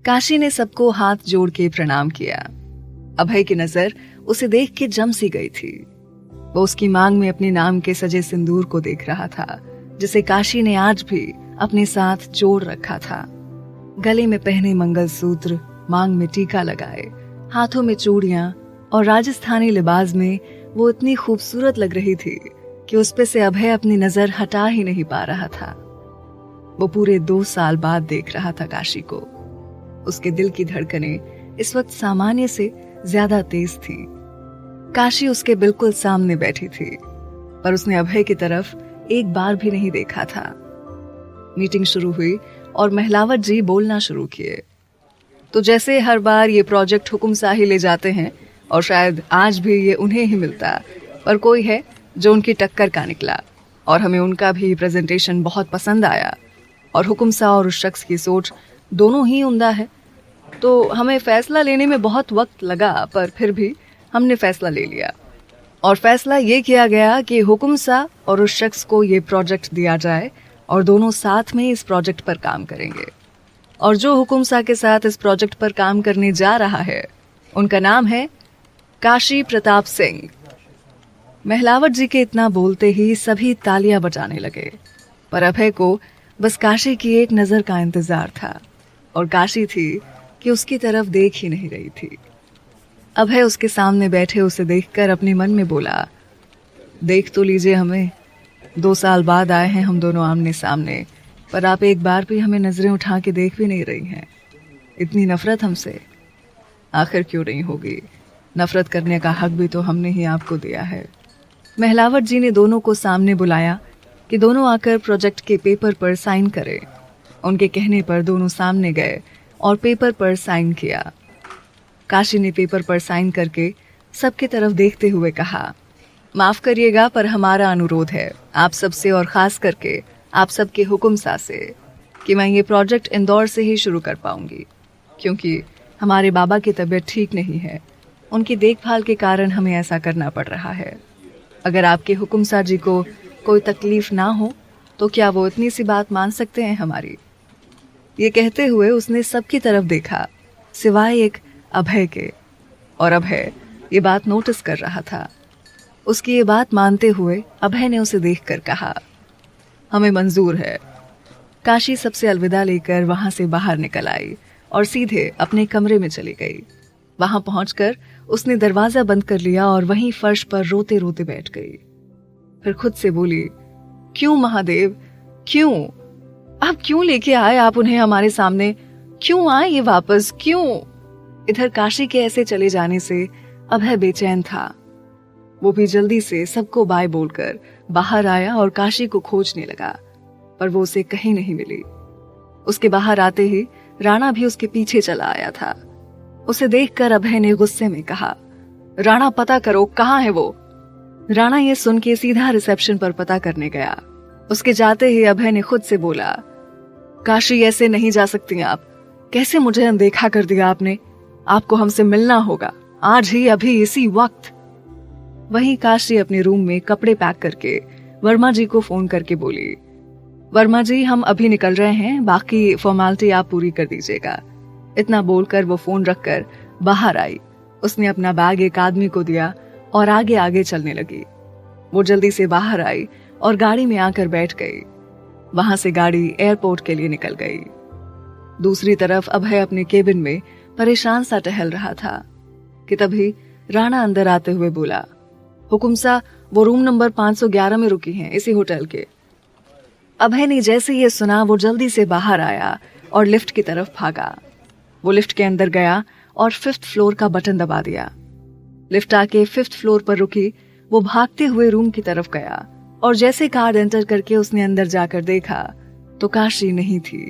काशी ने सबको हाथ जोड़ के प्रणाम किया। अभय की नजर उसे देख के जम सी गई थी। वो उसकी मांग में अपने नाम के सजे सिंदूर को देख रहा था, जिसे काशी ने आज भी अपने साथ जोड़ रखा था। गले में पहने मंगलसूत्र, मांग में टीका लगाए, हाथों में चूड़ियां और राजस्थानी लिबास में वो इतनी खूबसूरत लग रही थी कि उस पे से अभय अपनी नजर हटा ही नहीं पा रहा था। वो पूरे 2 साल बाद देख रहा था काशी को। उसके दिल की धड़कनें इस वक्त सामान्य से ज्यादा तेज थी। काशी उसके बिल्कुल सामने बैठी थी, पर उसने अभय की तरफ एक बार भी नहीं देखा था। मीटिंग शुरू हुई और महलावत जी बोलना शुरू किए। तो जैसे हर बार ये प्रोजेक्ट हुकुम शाही ले जाते हैं और शायद आज भी ये उन्हें ही मिलता, पर कोई है जो उनकी टक्कर का निकला और हमें उनका भी प्रेजेंटेशन बहुत पसंद आया और हुकुम शाह और उस शख्स की सोच दोनों ही उम्दा है। तो हमें फैसला लेने में बहुत वक्त लगा, पर फिर भी हमने फैसला ले लिया और फैसला ये किया गया कि हुकुम शाह और उस शख्स को ये प्रोजेक्ट दिया जाए और दोनों साथ में इस प्रोजेक्ट पर काम करेंगे। और जो हुकुम शाह के साथ इस प्रोजेक्ट पर काम करने जा रहा है, उनका नाम है काशी प्रताप सिंह। महलावत जी के इतना बोलते ही सभी तालियां बजाने लगे, पर अभय को बस काशी की एक नजर का इंतजार था और काशी थी कि उसकी तरफ देख ही नहीं रही थी। अभय उसके सामने बैठे उसे देखकर अपने मन में बोला, देख तो लीजिए हमें, 2 साल बाद आए हैं हम दोनों आमने सामने, पर आप एक बार भी हमें नजरें उठा के देख भी नहीं रही हैं। इतनी नफरत हमसे आखिर क्यों नहीं होगी? नफरत करने का हक भी तो हमने ही आपको दिया है। महलावत जी ने दोनों को सामने बुलाया कि दोनों आकर प्रोजेक्ट के पेपर पर साइन करें। उनके कहने पर दोनों सामने गए और पेपर पर साइन किया। काशी ने पेपर पर साइन करके सबके तरफ देखते हुए कहा, माफ करिएगा पर हमारा अनुरोध है आप सबसे और खास करके आप सबके हुकुम शाह से कि मैं ये प्रोजेक्ट इंदौर से ही शुरू कर पाऊंगी, क्योंकि हमारे बाबा की तबीयत ठीक नहीं है। उनकी देखभाल के कारण हमें ऐसा करना पड़ रहा है। अगर आपके हुकुम शाह जी को कोई तकलीफ ना हो तो क्या वो इतनी सी बात मान सकते हैं हमारी? ये कहते हुए उसने सबकी तरफ देखा सिवाय एक अभय के, और अभय ये बात नोटिस कर रहा था। उसकी ये बात मानते हुए अभय ने उसे देखकर कहा, हमें मंजूर है। काशी सबसे अलविदा लेकर वहां से बाहर निकल आई और सीधे अपने कमरे में चली गई। वहां पहुंचकर उसने दरवाजा बंद कर लिया और वहीं फर्श पर रोते रोते बैठ गई। फिर खुद से बोली, क्यों महादेव, क्यों? आप क्यों लेके आए आप उन्हें हमारे सामने? क्यों आए ये वापस, क्यों? इधर काशी के ऐसे चले जाने से अभय बेचैन था। वो भी जल्दी से सबको बाय बोलकर बाहर आया और काशी को खोजने लगा, पर वो उसे कहीं नहीं मिली। उसके बाहर आते ही राणा भी उसके पीछे चला आया था। उसे देखकर अभय ने गुस्से में कहा, राणा पता करो कहाँ है वो? राणा ये सुन के सीधा रिसेप्शन पर पता करने गया। उसके जाते ही अभय ने खुद से बोला, काशी ऐसे नहीं जा सकती आप, कैसे मुझे अनदेखा कर दिया आपने? आपको हमसे मिलना होगा आज ही, अभी इसी वक्त। वहीं काशी अपने रूम में कपड़े पैक करके वर्मा जी को फोन करके बोली, वर्मा जी हम अभी निकल रहे हैं, बाकी फॉर्मेलिटी आप पूरी कर दीजिएगा। इतना बोलकर वो फोन रखकर बाहर आई। उसने अपना बैग एक आदमी को दिया और आगे आगे चलने लगी। वो जल्दी से बाहर आई और गाड़ी में आकर बैठ गई। वहां से गाड़ी एयरपोर्ट के लिए निकल गई। दूसरी तरफ अभय अपने केबिन में परेशान सा टहल रहा था कि तभी राणा अंदर आते हुए बोला, हुकुम शाह वो रूम नंबर 511 में रुकी हैं, इसी होटल के। अभय ने जैसे ये सुना वो जल्दी से बाहर आया और लिफ्ट की तरफ भागा। वो लिफ्ट के अंदर गया और 5th फ्लोर का बटन दबा दिया। लिफ्ट आके 5th फ्लोर पर रुकी। वो भागते हुए रूम की तरफ गया और जैसे कार्ड एंटर करके उसने अंदर जाकर देखा तो काशी नहीं थी।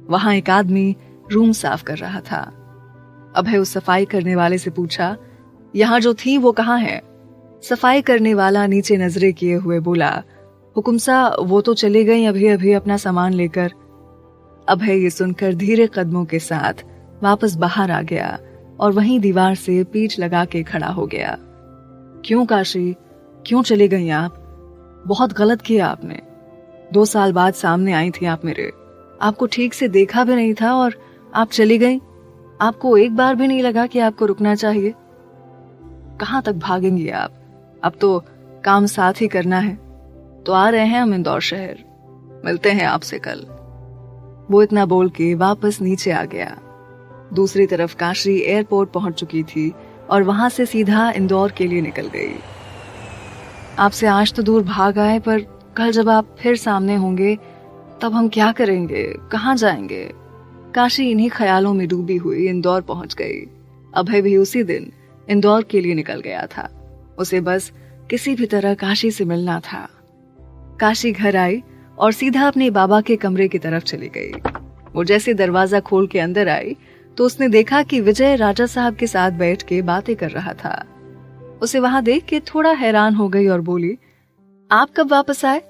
वहां एक आदमी रूम साफ कर रहा था। अभय उस सफाई करने वाले से पूछा, यहां जो थी वो कहाँ है? सफाई करने वाला नीचे नजरें किए हुए बोला, हुकुम शाह वो तो चली गई अभी अभी अपना सामान लेकर। अभय ये सुनकर धीरे कदमों के साथ वापस बाहर आ गया और वहीं दीवार से पीठ लगा के खड़ा हो गया। क्यों काशी, क्यों चली गई आप? बहुत गलत किया आपने। 2 साल बाद सामने आई थी आप मेरे, आपको ठीक से देखा भी नहीं था और आप चली गई, आपको एक बार भी नहीं लगा कि आपको रुकना चाहिए? कहाँ तक भागेंगी आप? अब तो काम साथ ही करना है। तो आ रहे हैं हम इंदौर शहर, मिलते हैं आपसे कल। वो इतना बोल के वापस नीचे आ गया। दूसरी तरफ काशी एयरपोर्ट पहुंच चुकी थी और वहां से सीधा इंदौर के लिए निकल गई। आपसे आज तो दूर भाग आए, पर कल जब आप फिर सामने होंगे तब हम क्या करेंगे, कहाँ जाएंगे? काशी इन्हीं ख्यालों में डूबी हुई इंदौर पहुंच गई। अभय भी उसी दिन इंदौर के लिए निकल गया था। उसे बस किसी भी तरह काशी से मिलना था। काशी घर आई और सीधा अपने बाबा के कमरे की तरफ चली गई। वो जैसे दरवाजा खोल के अंदर आई तो उसने देखा कि विजय राजा साहब के साथ बैठ के बातें कर रहा था। उसे वहां देख के थोड़ा हैरान हो गई और बोली, आप कब वापस आए?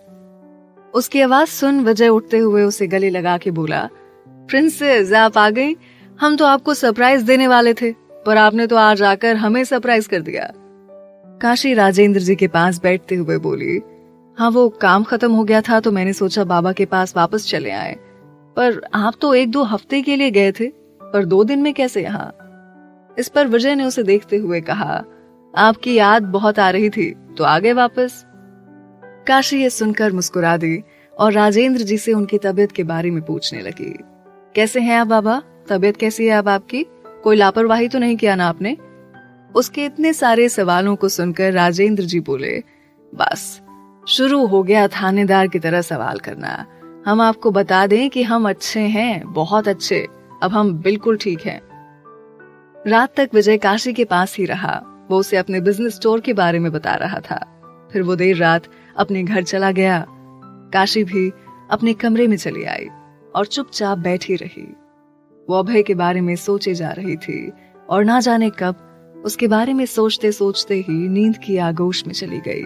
उसकी आवाज सुन विजय उठते हुए उसे गले लगा के बोला, प्रिंसेस आप आ गई। हम तो आपको सरप्राइज देने वाले थे, पर आपने तो आज आकर हमें सरप्राइज कर दिया। काशी राजेंद्र जी के पास बैठते हुए बोली, हाँ वो काम खत्म हो गया था तो मैंने सोचा बाबा के पास वापस चले आए, पर आप तो 1-2 हफ्ते के लिए गए थे, पर 2 दिन में कैसे यहाँ? इस पर विजय ने उसे देखते हुए कहा, आपकी याद बहुत आ रही थी तो आ गए वापस। काशी ये सुनकर मुस्कुरा दी और राजेंद्र जी से उनकी तबीयत के बारे में पूछने लगी। कैसे हैं आप बाबा? तबीयत कैसी है अब आपकी? कोई लापरवाही तो नहीं किया ना आपने? उसके इतने सारे सवालों को सुनकर राजेंद्र जी बोले, बस शुरू हो गया थानेदार की तरह सवाल करना। हम आपको बता दें कि हम अच्छे हैं, बहुत अच्छे। अब हम बिल्कुल ठीक हैं। रात तक विजय काशी के पास ही रहा। वो उसे अपने बिजनेस स्टोर के बारे में बता रहा था। फिर वो देर रात अपने घर चला गया। काशी भी अपने कमरे में चली आई और चुपचाप बैठी रही। वो अभय के बारे में सोचे जा रही थी और ना जाने कब उसके बारे में सोचते सोचते ही नींद की आगोश में चली गई।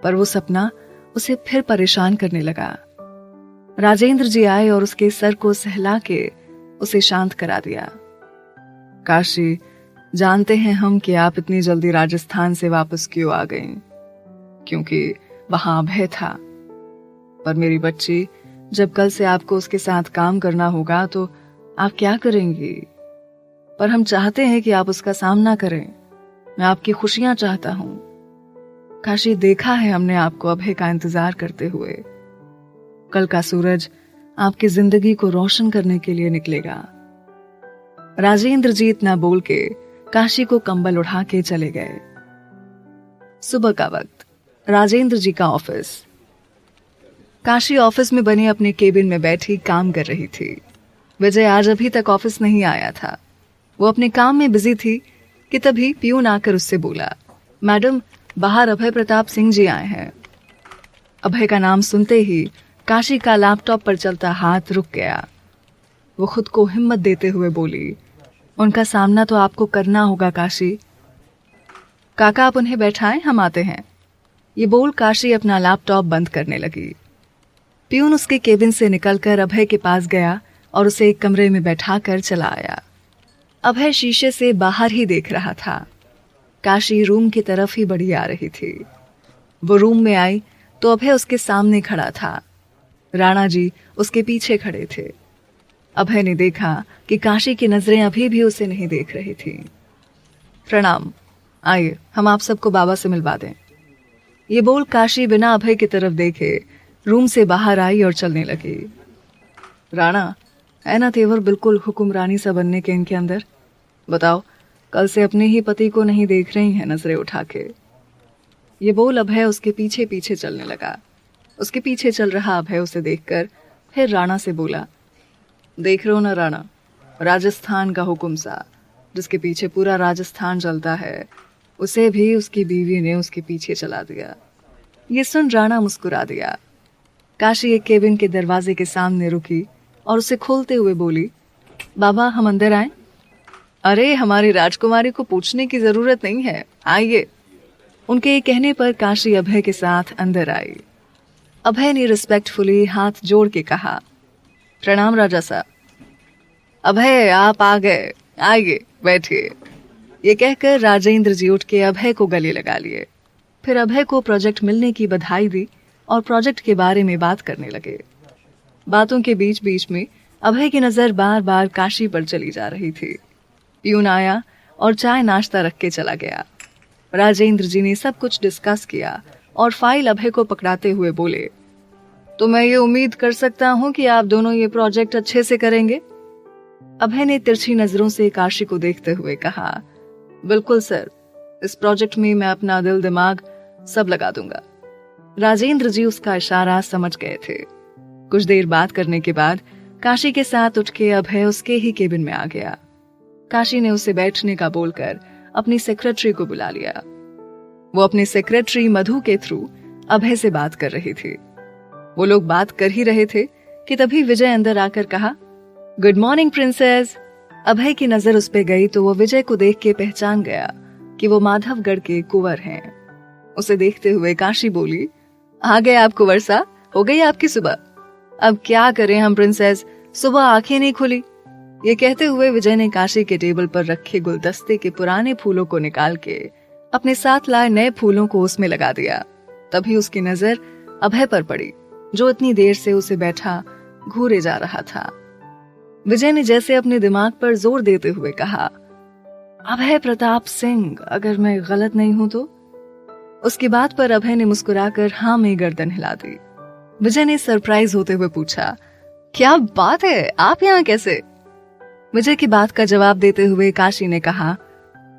पर वो सपना उसे फिर परेशान करने लगा। राजेंद्र जी आए और उसके सर को सहला के उसे शांत करा दिया। काशी, जानते हैं हम कि आप इतनी जल्दी राजस्थान से वापस क्यों आ गईं? क्योंकि वहां अभय था। पर मेरी बच्ची, जब कल से आपको उसके साथ काम करना होगा तो आप क्या करेंगी? पर हम चाहते हैं कि आप उसका सामना करें। मैं आपकी खुशियां चाहता हूं। काशी, देखा है हमने आपको अभय का इंतजार करते हुए। कल का सूरज आपकी जिंदगी को रोशन करने के लिए निकलेगा। राजेंद्र जी इतना बोल के काशी को कंबल उठा के चले गए। सुबह का वक्त, राजेंद्र जी का ऑफिस। काशी ऑफिस में बने अपने केबिन में बैठी काम कर रही थी। विजय आज अभी तक ऑफिस नहीं आया था। वो अपने काम में बिजी थी कि तभी पियून आकर उससे बोला, मैडम बाहर अभय प्रताप सिंह जी आए हैं। अभय का नाम सुनते ही काशी का लैपटॉप पर चलता हाथ रुक गया। वो खुद को हिम्मत देते हुए बोली, उनका सामना तो आपको करना होगा काशी। काका आप उन्हें बैठाएं, हम आते हैं। ये बोल काशी अपना लैपटॉप बंद करने लगी। पियून उसके केबिन से निकलकर अभय के पास गया और उसे एक कमरे में बैठाकर चला आया। अभय शीशे से बाहर ही देख रहा था। काशी रूम की तरफ ही बढ़ी आ रही थी। वो रूम में आई तो अभय उसके सामने खड़ा था। राणा जी उसके पीछे खड़े थे। अभय ने देखा कि काशी की नजरें अभी भी उसे नहीं देख रही थी। प्रणाम, आइए हम आप सबको बाबा से मिलवा दें। ये बोल काशी बिना अभय की तरफ देखे रूम से बाहर आई और चलने लगी। राणा, है ना तेवर बिल्कुल हुक्मरानी सा बनने के इनके अंदर? बताओ, कल से अपने ही पति को नहीं देख रही हैं नजरें उठा के। ये बोल अभय उसके पीछे पीछे चलने लगा। उसके पीछे चल रहा अभय उसे देखकर फिर राणा से बोला, देख रहे हो ना राणा, राजस्थान का हुक्म सा, जिसके पीछे पूरा राजस्थान चलता है, उसे भी उसकी बीवी ने उसके पीछे चला दिया। ये सुन राणा मुस्कुरा दिया। काशी एक केबिन के दरवाजे के सामने रुकी और उसे खोलते हुए बोली, बाबा हम अंदर आए? अरे हमारी राजकुमारी को पूछने की जरूरत नहीं है, आइए। उनके कहने पर काशी अभय के साथ अंदर आई। अभय ने रिस्पेक्टफुली हाथ जोड़ के कहा, प्रणाम राजा साहब। अभय आप आ गए, आइए बैठिए। ये कहकर राजेंद्र जी उठ के अभय को गले लगा लिए। फिर अभय को प्रोजेक्ट मिलने की बधाई दी और प्रोजेक्ट के बारे में बात करने लगे। बातों के बीच बीच में अभय की नजर बार बार काशी पर चली जा रही थी। प्यून आया और चाय नाश्ता रख के चला गया। राजेंद्र जी ने सब कुछ डिस्कस किया और फाइल अभय को पकड़ाते हुए बोले, तो मैं ये उम्मीद कर सकता हूं कि आप दोनों ये प्रोजेक्ट अच्छे से करेंगे? अभय ने तिरछी नजरों से काशी को देखते हुए कहा, बिल्कुल सर, इस प्रोजेक्ट में मैं अपना दिल दिमाग सब लगा दूंगा। राजेंद्र जी उसका इशारा समझ गए थे। कुछ देर बात करने के बाद काशी के साथ उठ के अभय उसके ही केबिन में आ गया। काशी ने उसे बैठने का बोलकर अपनी सेक्रेटरी को बुला लिया। वो अपनी सेक्रेटरी मधु के थ्रू अभय से बात कर रही थी। वो लोग बात कर ही रहे थे कि तभी विजय अंदर आकर कहा, गुड मॉर्निंग प्रिंसेस। अभय की नजर उस पे गई तो वो विजय को देख के पहचान गया कि वो माधवगढ़ के कुंवर हैं। उसे देखते हुए काशी बोली, आ गए आप कुंवर सा, हो गई आपकी सुबह? अब क्या करें हम प्रिंसेस, सुबह आंखें नहीं खुली। ये कहते हुए विजय ने काशी के टेबल पर रखे गुलदस्ते के पुराने फूलों को निकाल के अपने साथ लाए नए फूलों को उसमें लगा दिया। तभी उसकी नजर अभय पर पड़ी, जो इतनी देर से उसे बैठा घूरे जा रहा था। विजय ने जैसे अपने दिमाग पर जोर देते हुए कहा, अभय प्रताप सिंह, अगर मैं गलत नहीं हूं तो? उसकी बात पर अभय ने मुस्कुराकर हाँ में गर्दन हिला दी। विजय ने सरप्राइज होते हुए पूछा, क्या बात है, आप यहाँ कैसे? विजय की बात का जवाब देते हुए काशी ने कहा,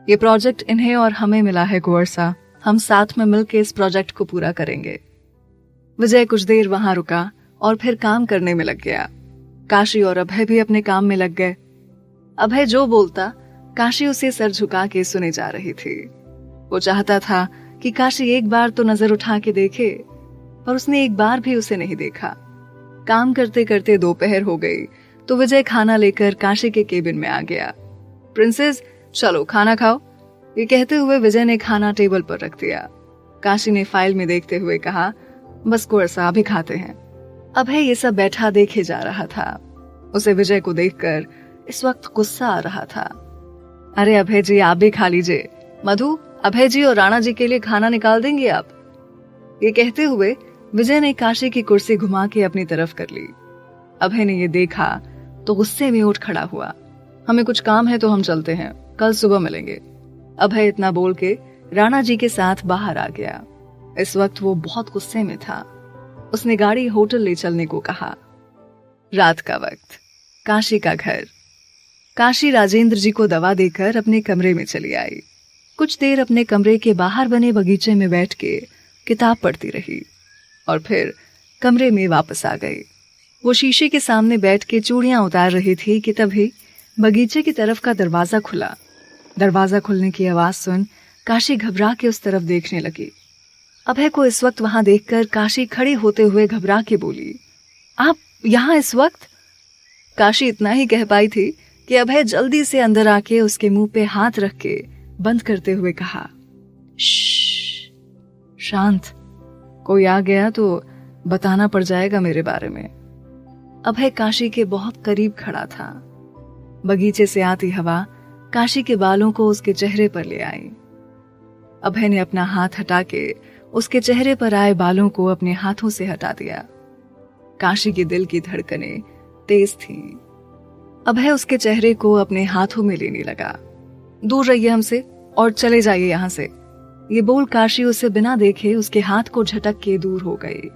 ये प्रोजेक्ट इन्हें और हमें मिला है कुंवर सा, हम साथ में मिलकर इस प्रोजेक्ट को पूरा करेंगे। विजय कुछ देर वहां रुका और फिर काम करने में लग गया। काशी और अभय भी अपने काम में लग गए। अभय जो बोलता काशी उसे सर झुका के सुने जा रही थी। वो चाहता था कि काशी एक बार तो नजर उठा के देखे, पर उसने एक बार भी उसे नहीं देखा। काम करते करते दोपहर हो गई तो विजय खाना लेकर काशी के केबिन में आ गया। प्रिंसेस चलो खाना खाओ, ये कहते हुए विजय ने खाना टेबल पर रख दिया। काशी ने फाइल में देखते हुए कहा, बस कुंवर सा अभी खाते हैं। अभय ये सब बैठा देखे जा रहा था। उसे विजय को देखकर इस वक्त गुस्सा आ रहा था। अरे अभय जी, आप भी खा लीजिए। मधु, अभय जी और राणा जी के लिए खाना निकाल देंगे आप? ये कहते हुए विजय ने काशी की कुर्सी घुमा के अपनी तरफ कर ली। अभय ने ये देखा तो गुस्से में उठ खड़ा हुआ। हमें कुछ काम है तो हम चलते हैं, कल सुबह मिलेंगे। अभय इतना बोल के राणा जी के साथ बाहर आ गया। इस वक्त वो बहुत गुस्से में था। उसने गाड़ी होटल ले चलने को कहा। रात का वक्त, काशी का घर। काशी राजेंद्र जी को दवा देकर अपने कमरे में चली आई। कुछ देर अपने कमरे के बाहर बने बगीचे में बैठ के किताब पढ़ती रही और फिर कमरे में वापस आ गई। वो शीशे के सामने बैठ के चूड़ियां उतार रही थी कि तभी बगीचे की तरफ का दरवाजा खुला। दरवाजा खुलने की आवाज सुन काशी घबरा के उस तरफ देखने लगी। अभय को इस वक्त वहां देखकर काशी खड़ी होते हुए घबरा के बोली, आप यहाँ इस वक्त? काशी इतना ही कह पाई थी कि अभय जल्दी से अंदर आके उसके मुंह पे हाथ रख के बंद करते हुए कहा, शांत, कोई आ गया तो बताना पड़ जाएगा मेरे बारे में। अभय काशी के बहुत करीब खड़ा था। बगीचे से आती हवा काशी के बालों को उसके चेहरे पर ले आई। अभय ने अपना हाथ हटा के उसके चेहरे पर आए बालों को अपने हाथों से हटा दिया। काशी के दिल की धड़कनें तेज थीं। अभय उसके चेहरे को अपने हाथों में लेने लगा। दूर रहिए हमसे और चले जाइए यहां से, ये बोल काशी उसे बिना देखे उसके हाथ को झटक के दूर हो गई।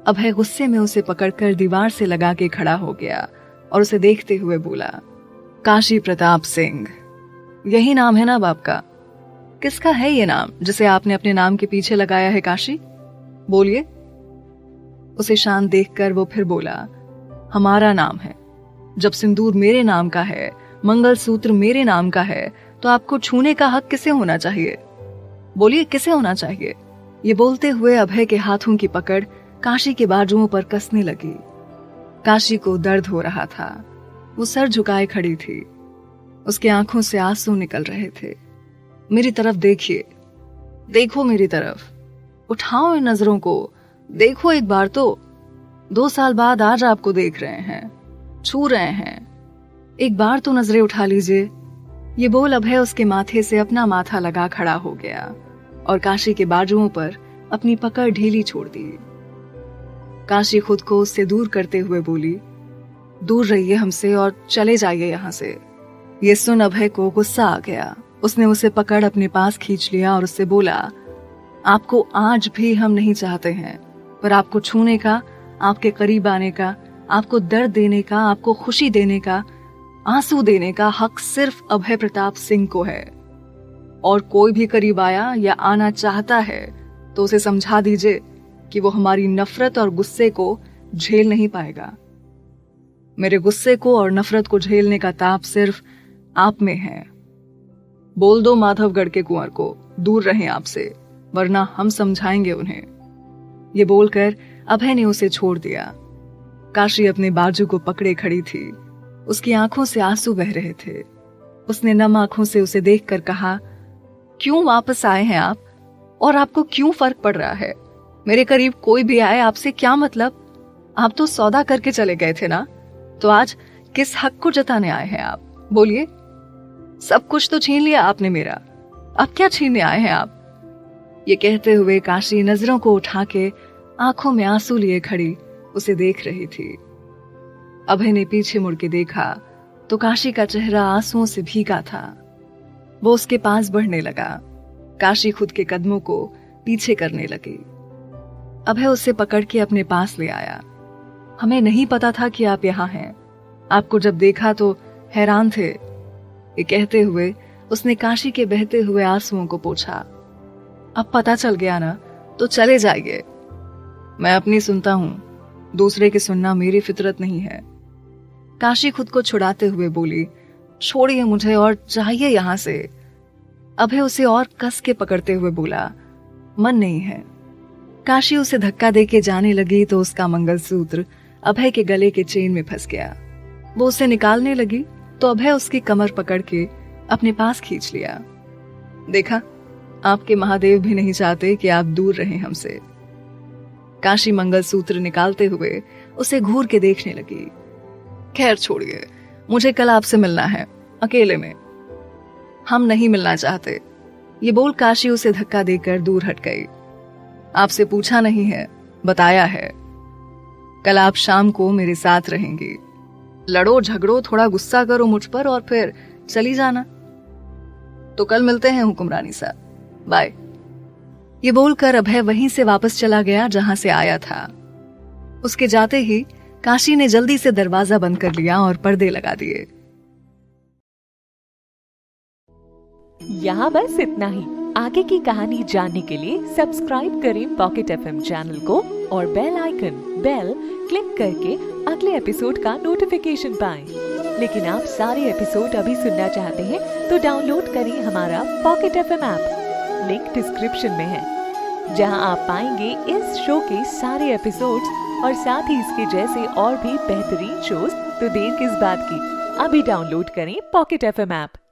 अभय गुस्से में उसे पकड़कर दीवार से लगा के खड़ा हो गया और उसे देखते हुए बोला, काशी प्रताप सिंह, यही नाम है ना बाप का? किसका है ये नाम जिसे आपने अपने नाम के पीछे लगाया है काशी? बोलिए। उसे शांत देखकर वो फिर बोला, हमारा नाम है। जब सिंदूर मेरे नाम का है, मंगलसूत्र मेरे नाम का है, तो आपको छूने का हक किसे होना चाहिए? बोलिए, किसे होना चाहिए? ये बोलते हुए अभय के हाथों की पकड़ काशी के बाजुओं पर कसने लगी। काशी को दर्द हो रहा था। वो सर झुकाए खड़ी थी। उसकी आंखों से आंसू निकल रहे थे। मेरी तरफ देखिए, देखो मेरी तरफ, उठाओ इन नजरों को, देखो एक बार तो। 2 साल बाद आज आपको देख रहे हैं, छू रहे हैं, एक बार तो नजरें उठा लीजिए। ये बोल अभय उसके माथे से अपना माथा लगा खड़ा हो गया और काशी के बाजुओं पर अपनी पकड़ ढीली छोड़ दी। काशी खुद को उससे दूर करते हुए बोली, दूर रहिए हमसे और चले जाइए यहाँ से। ये सुन अभय को गुस्सा आ गया। उसने उसे पकड़ अपने पास खींच लिया और उससे बोला, आपको आज भी हम नहीं चाहते हैं, पर आपको छूने का, आपके करीब आने का, आपको दर्द देने का, आपको खुशी देने का, आंसू देने का हक सिर्फ अभय प्रताप सिंह को है। और कोई भी करीब आया या आना चाहता है तो उसे समझा दीजिए कि वो हमारी नफरत और गुस्से को झेल नहीं पाएगा। मेरे गुस्से को और नफरत को झेलने का ताप सिर्फ आप में है। बोल दो माधवगढ़ के कुंवर को दूर रहें आपसे, वरना हम समझाएंगे उन्हें। ये बोलकर अभय ने उसे छोड़ दिया। काशी अपने बाजू को पकड़े खड़ी थी। उसकी आंखों से आंसू बह रहे थे। उसने नम आंखों से उसे देखकर कहा, क्यों वापस आए हैं आप? और आपको क्यों फर्क पड़ रहा है? मेरे करीब कोई भी आए, आपसे क्या मतलब? आप तो सौदा करके चले गए थे ना, तो आज किस हक को जताने आए हैं आप? बोलिए। सब कुछ तो छीन लिया आपने मेरा, अब क्या छीनने आए हैं आप? ये कहते हुए काशी नजरों को उठा के आंखों में आंसू लिए खड़ी उसे देख रही थी। अभय ने पीछे मुड़ के देखा तो काशी का चेहरा आंसुओं से भीगा था। वो उसके पास बढ़ने लगा। काशी खुद के कदमों को पीछे करने लगी। अभय उसे पकड़ के अपने पास ले आया। हमें नहीं पता था कि आप यहाँ हैं। आपको जब देखा तो हैरान थे। ये कहते हुए उसने काशी के बहते हुए आंसुओं को पोंछा। अब पता चल गया ना, तो चले जाइए। मैं अपनी सुनता हूं, दूसरे की सुनना मेरी फितरत नहीं है। काशी खुद को छुड़ाते हुए बोली, छोड़िए मुझे और जाइए यहां से। अभय उसे और कस के पकड़ते हुए बोला, मन नहीं है। काशी उसे धक्का देके जाने लगी तो उसका मंगलसूत्र अभय के गले के चेन में फंस गया। वो उसे निकालने लगी तो अभय उसकी कमर पकड़ के अपने पास खींच लिया। देखा, आपके महादेव भी नहीं चाहते कि आप दूर रहें हमसे। काशी मंगलसूत्र निकालते हुए उसे घूर के देखने लगी। खैर छोड़िए, मुझे कल आपसे मिलना है, अकेले में। हम नहीं मिलना चाहते। ये बोल काशी उसे धक्का देकर दूर हट गई। आपसे पूछा नहीं है, बताया है। कल आप शाम को मेरे साथ रहेंगी। लड़ो झगड़ो, थोड़ा गुस्सा करो मुझ पर और फिर चली जाना। तो कल मिलते हैं हुक्मरानी साहब, बाय। ये बोलकर अभय वहीं से वापस चला गया जहां से आया था। उसके जाते ही काशी ने जल्दी से दरवाजा बंद कर लिया और पर्दे लगा दिए। यहाँ बस इतना ही। आगे की कहानी जानने के लिए सब्सक्राइब करें पॉकेट एफएम चैनल को और बेल आइकन क्लिक करके अगले एपिसोड का नोटिफिकेशन पाएं। लेकिन आप सारे एपिसोड अभी सुनना चाहते हैं तो डाउनलोड करें हमारा pocket FM app. Link description में है, जहां आप पाएंगे इस शो के सारे एपिसोड्स और साथ ही इसके जैसे और भी बेहतरीन शोज। तो देर किस बात की, अभी डाउनलोड करें पॉकेट एफएम ऐप।